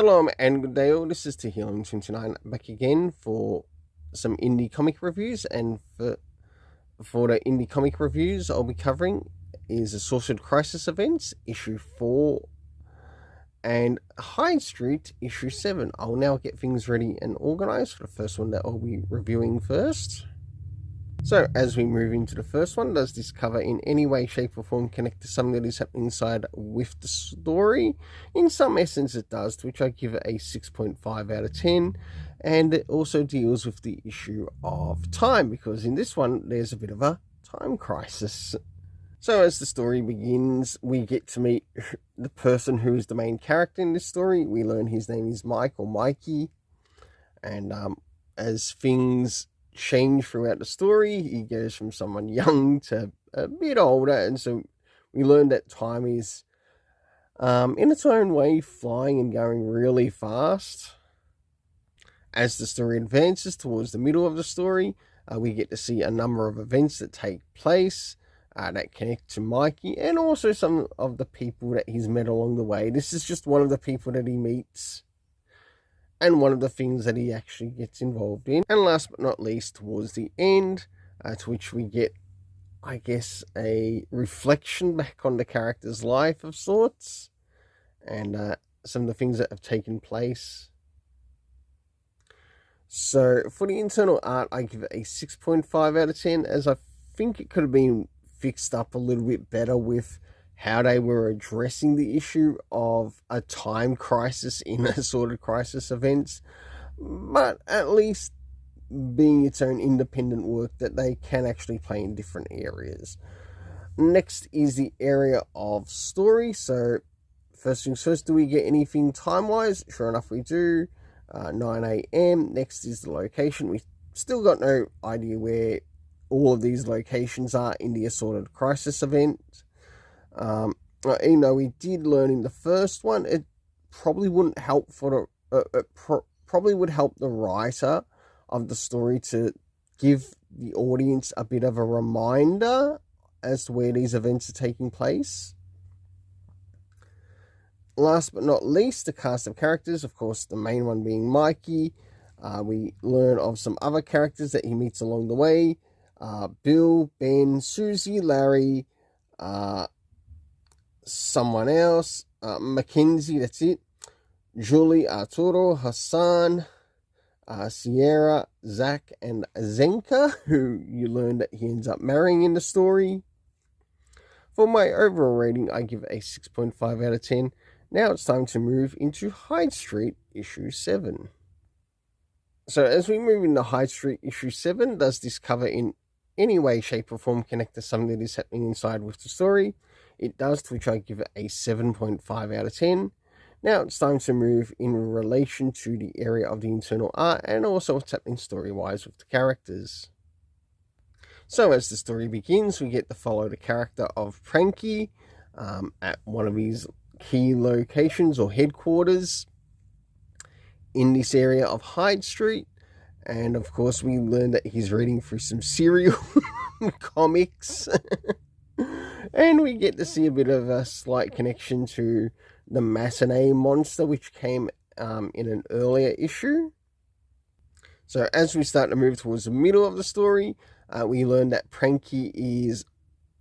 Shalom and good day all, this is Tehillim29 back again for some indie comic reviews, and for the indie comic reviews I'll be covering is Assorted Crisis Events, issue 4, and Hyde Street, issue 7. I'll now get things ready and organised for the first one that I'll be reviewing first. So, as we move into the first one, does this cover in any way, shape or form connect to something that is happening inside with the story? In some essence it does, to which I give it a 6.5 out of 10. And it also deals with the issue of time, because in this one there's a bit of a time crisis. So as the story begins, we get to meet the person who is the main character in this story. We learn his name is Mike, or Mikey. And as things change throughout the story, he goes from someone young to a bit older, and so we learn that time is in its own way flying and going really fast. As the story advances towards the middle of the story, we get to see a number of events that take place that connect to Mikey, and also some of the people that he's met along the way. This is just one of the people that he meets, and one of the things that he actually gets involved in. And last but not least, towards the end, to which we get, I guess, a reflection back on the character's life of sorts, and some of the things that have taken place. So, for the internal art, I give it a 6.5 out of 10, as I think it could have been fixed up a little bit better with how they were addressing the issue of a time crisis in Assorted Crisis Events, but at least being its own independent work that they can actually play in different areas. Next is the area of story. So first things first, do we get anything time-wise? Sure enough we do. 9 AM. Next is the location. We still got no idea where all of these locations are in the Assorted Crisis event. Even though we did learn in the first one, it probably wouldn't help for the probably would help the writer of the story to give the audience a bit of a reminder as to where these events are taking place. Last but not least, the cast of characters, of course the main one being Mikey. We learn of some other characters that he meets along the way. Bill, Ben, Susie, Larry, someone else, Mackenzie, that's it, Julie, Arturo, Hassan, Sierra, Zach, and Zenka, who you learn that he ends up marrying in the story. For my overall rating, I give it a 6.5 out of 10. Now it's time to move into Hyde Street, issue 7. So as we move into Hyde Street, issue 7, does this cover in any way, shape or form connect to something that is happening inside with the story? It does, to which I give it a 7.5 out of 10. Now it's time to move in relation to the area of the internal art, and also what's happening story-wise with the characters. So as the story begins, we get to follow the character of Pranky at one of his key locations or headquarters in this area of Hyde Street. And of course we learn that he's reading through some serial comics. And we get to see a bit of a slight connection to the matinee monster, which came in an earlier issue. So as we start to move towards the middle of the story, we learn that Pranky is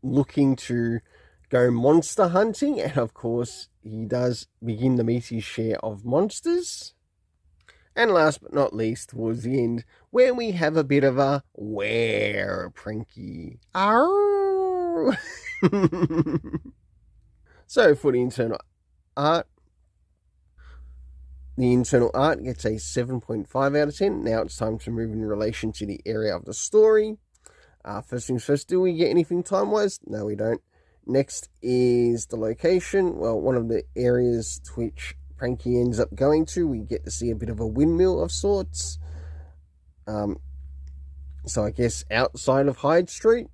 looking to go monster hunting. And of course he does begin to meet his share of monsters. And last but not least, towards the end, where we have a bit of a "where, Pranky?" Arr! So for the internal art gets a 7.5 out of 10. Now it's time to move in relation to the area of the story. First things first, do we get anything time-wise? No, we don't. Next is the location. Well, one of the areas to which Pranky ends up going to, we get to see a bit of a windmill of sorts. So I guess outside of Hyde Street.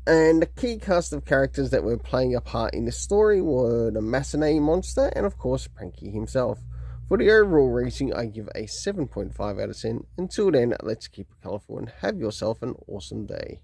And the key cast of characters that were playing a part in this story were the matinee monster and of course Pranky himself. For the overall rating, I give a 7.5 out of 10. Until then, let's keep it colourful and have yourself an awesome day.